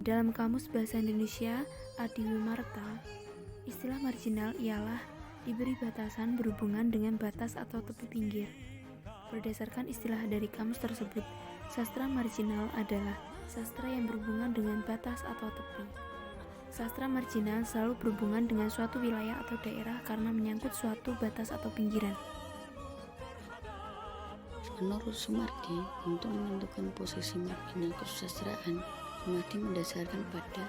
Dalam Kamus Bahasa Indonesia Adiwimarta, istilah marginal ialah diberi batasan berhubungan dengan batas atau tepi pinggir. Berdasarkan istilah dari kamus tersebut, sastra marginal adalah sastra yang berhubungan dengan batas atau tepi. Sastra marginal selalu berhubungan dengan suatu wilayah atau daerah karena menyangkut suatu batas atau pinggiran. Menurut Sumardi, untuk menentukan posisi marginal kesusastraan, Sumardi mendasarkan pada,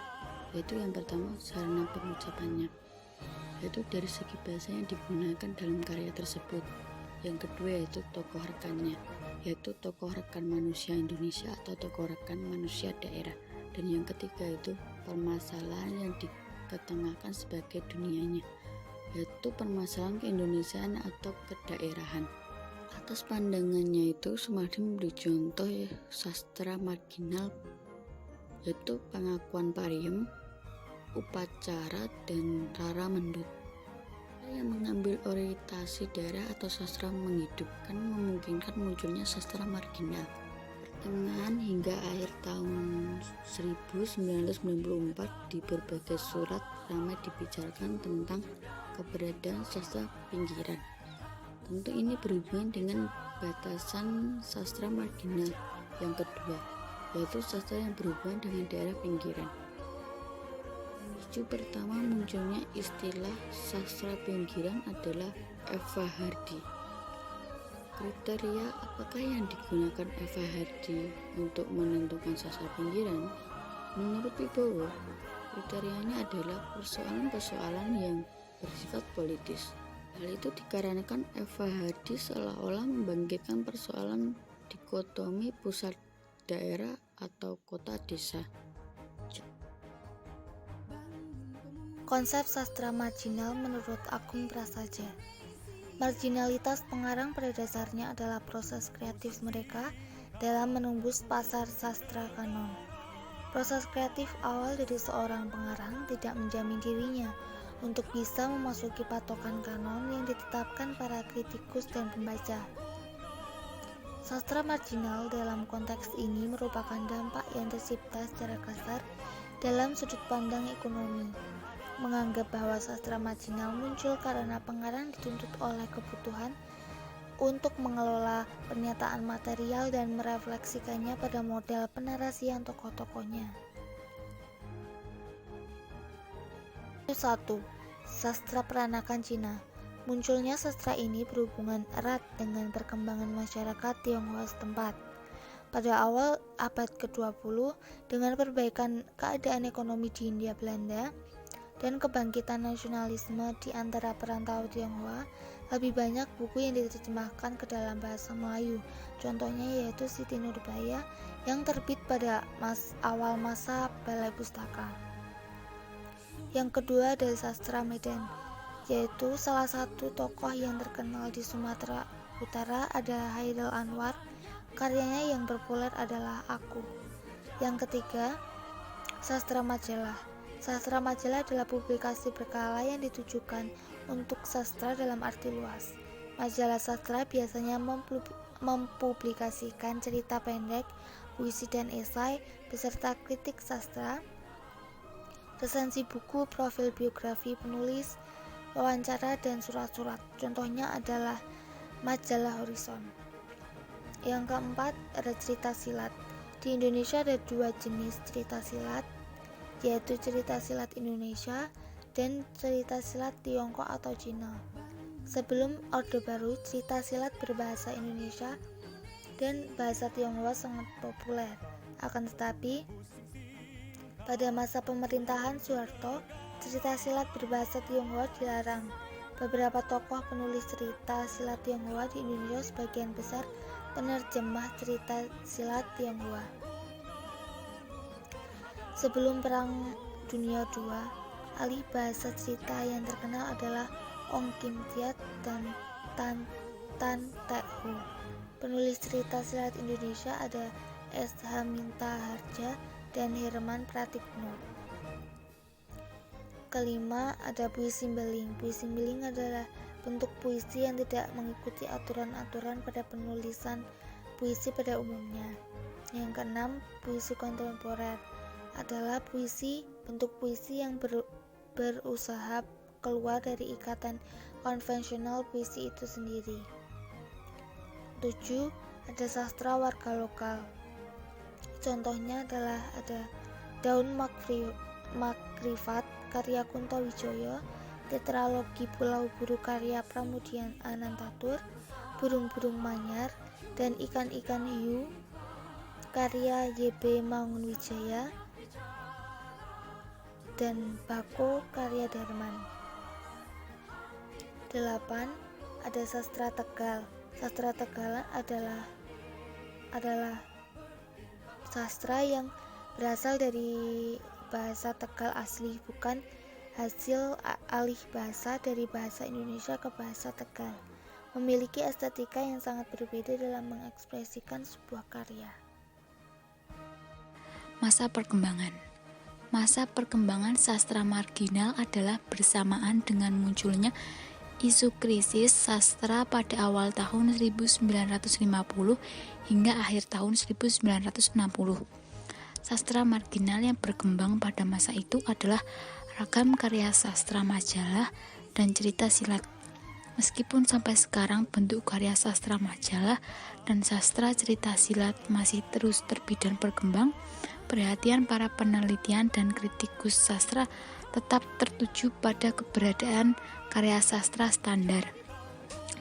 yaitu yang pertama, sarana pengucapannya, yaitu dari segi bahasa yang digunakan dalam karya tersebut. Yang kedua yaitu tokoh rekannya, yaitu tokoh rekan manusia Indonesia atau tokoh rekan manusia daerah. Dan yang ketiga itu permasalahan yang diketengahkan sebagai dunianya, yaitu permasalahan keindonesiaan atau kedaerahan. Atas pandangannya itu, Sumardi memberi contoh sastra marginal, yaitu Pengakuan Pariem, Upacara, dan Rara Mendut. Yang mengambil orientasi daerah atau sastra menghidupkan memungkinkan munculnya sastra marginal. Pertengahan hingga akhir tahun 1994 di berbagai surat ramai dibicarakan tentang keberadaan sastra pinggiran. Tentu ini berhubungan dengan batasan sastra marginal yang kedua, yaitu sastra yang berhubungan dengan daerah pinggiran. Pemicu pertama munculnya istilah sastra pinggiran adalah Eva Hardy. Kriteria apakah yang digunakan Eva Hardy untuk menentukan sastra pinggiran? Menurut Wibowo, kriterianya adalah persoalan-persoalan yang bersifat politis. Hal itu dikarenakan Eva Hardy seolah-olah membangkitkan persoalan dikotomi pusat daerah atau kota desa. Konsep sastra marginal menurut Agung Prasaja. Marginalitas pengarang pada dasarnya adalah proses kreatif mereka dalam menembus pasar sastra kanon. Proses kreatif awal dari seorang pengarang tidak menjamin dirinya untuk bisa memasuki patokan kanon yang ditetapkan para kritikus dan pembaca. Sastra marginal dalam konteks ini merupakan dampak yang tercipta secara kasar dalam sudut pandang ekonomi, menganggap bahwa sastra marginal muncul karena pengarang dituntut oleh kebutuhan untuk mengelola pernyataan material dan merefleksikannya pada model penarasian tokoh-tokohnya. 1. Sastra peranakan Cina. Munculnya sastra ini berhubungan erat dengan perkembangan masyarakat Tionghoa setempat. Pada awal abad ke-20, dengan perbaikan keadaan ekonomi di Hindia Belanda dan kebangkitan nasionalisme di antara perantau Tionghoa, lebih banyak buku yang diterjemahkan ke dalam bahasa Melayu. Contohnya yaitu Siti Nurbaya yang terbit pada awal masa Balai Pustaka. Yang kedua adalah sastra Medan, yaitu salah satu tokoh yang terkenal di Sumatera Utara adalah Hairil Anwar. Karyanya yang populer adalah Aku. Yang ketiga, sastra majalah. Sastra majalah adalah publikasi berkala yang ditujukan untuk sastra dalam arti luas. Majalah sastra biasanya mempublikasikan cerita pendek, puisi dan esai, beserta kritik sastra, resensi buku, profil biografi penulis, wawancara, dan surat-surat. Contohnya adalah majalah Horizon. Yang keempat, ada cerita silat. Di Indonesia ada dua jenis cerita silat, yaitu cerita silat Indonesia dan cerita silat Tiongkok atau Cina. Sebelum Orde Baru, cerita silat berbahasa Indonesia dan bahasa Tionghoa sangat populer. Akan tetapi, pada masa pemerintahan Soeharto, cerita silat berbahasa Tionghoa dilarang. Beberapa tokoh penulis cerita silat Tionghoa di Indonesia sebagian besar penerjemah cerita silat Tionghoa. Sebelum Perang Dunia II, ahli bahasa cerita yang terkenal adalah Ong Kim Tiat dan Tan Tek Ho. Penulis cerita silat Indonesia ada S. Haminta Harja dan Herman Pratikno. Kelima, ada puisi mbeling. Puisi mbeling adalah bentuk puisi yang tidak mengikuti aturan-aturan pada penulisan puisi pada umumnya. Yang keenam, puisi kontemporer. adalah bentuk puisi yang berusaha keluar dari ikatan konvensional puisi itu sendiri. 7. Ada sastra warga lokal. Contohnya adalah ada Daun Makrifat karya Kunto Wijoyo, Tetralogi Pulau Buru karya Pramudian Anantatur, Burung-burung Manyar, dan Ikan-ikan hiu karya Y.B. Mangunwijaya, dan Bako karya Darman. 8. Ada sastra Tegal. Sastra Tegal adalah sastra yang berasal dari bahasa Tegal asli, bukan hasil alih bahasa dari bahasa Indonesia ke bahasa Tegal. Memiliki estetika yang sangat berbeda dalam mengekspresikan sebuah karya. Masa perkembangan. Masa perkembangan sastra marginal adalah bersamaan dengan munculnya isu krisis sastra pada awal tahun 1950 hingga akhir tahun 1960. Sastra marginal yang berkembang pada masa itu adalah ragam karya sastra majalah dan cerita silat. Meskipun sampai sekarang bentuk karya sastra majalah dan sastra cerita silat masih terus terbit dan berkembang, perhatian para penelitian dan kritikus sastra tetap tertuju pada keberadaan karya sastra standar.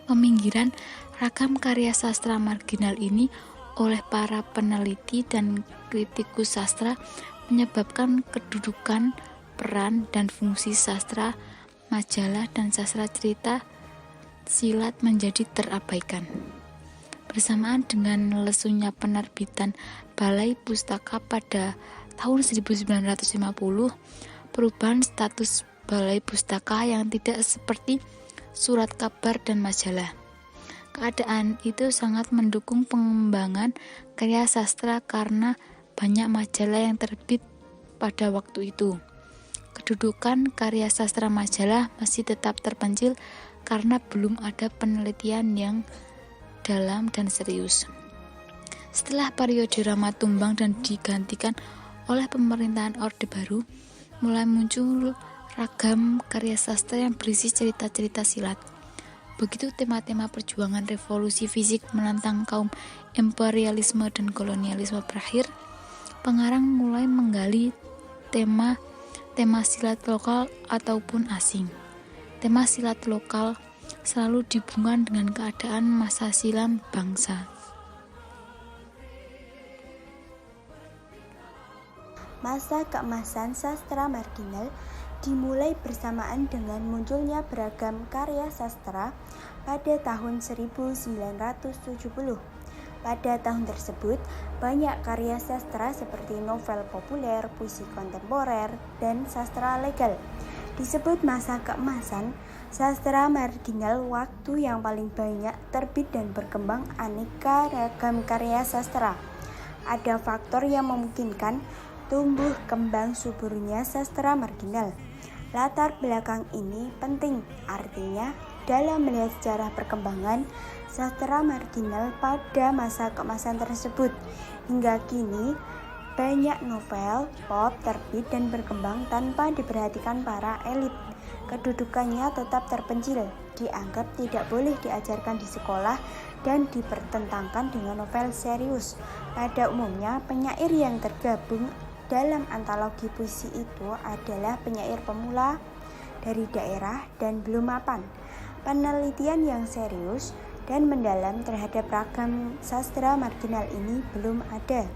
Peminggiran ragam karya sastra marginal ini oleh para peneliti dan kritikus sastra menyebabkan kedudukan, peran, dan fungsi sastra majalah dan sastra cerita silat menjadi terabaikan. Bersamaan dengan lesunya penerbitan Balai Pustaka pada tahun 1950, perubahan status Balai Pustaka yang tidak seperti surat kabar dan majalah. Keadaan itu sangat mendukung pengembangan karya sastra karena banyak majalah yang terbit pada waktu itu. Kedudukan karya sastra majalah masih tetap terpencil karena belum ada penelitian yang dalam dan serius. Setelah periode Rama tumbang dan digantikan oleh pemerintahan Orde Baru, mulai muncul ragam karya sastra yang berisi cerita-cerita silat. Begitu tema-tema perjuangan revolusi fisik menantang kaum imperialisme dan kolonialisme berakhir, pengarang mulai menggali tema silat lokal ataupun asing. Tema silat lokal selalu dihubungkan dengan keadaan masa silam bangsa. Masa keemasan sastra marginal dimulai bersamaan dengan munculnya beragam karya sastra pada tahun 1970. Pada tahun tersebut, banyak karya sastra seperti novel populer, puisi kontemporer, dan sastra legal. Disebut masa keemasan sastra marginal waktu yang paling banyak terbit dan berkembang aneka ragam karya sastra. Ada faktor yang memungkinkan tumbuh kembang suburnya sastra marginal. Latar belakang ini penting, artinya dalam melihat sejarah perkembangan sastra marginal pada masa keemasan tersebut. Hingga kini, banyak novel pop terbit dan berkembang tanpa diperhatikan para elit. Kedudukannya tetap terpencil, dianggap tidak boleh diajarkan di sekolah dan dipertentangkan dengan novel serius. Pada umumnya, penyair yang tergabung dalam antologi puisi itu adalah penyair pemula dari daerah dan belum mapan. Penelitian yang serius dan mendalam terhadap ragam sastra marginal ini belum ada.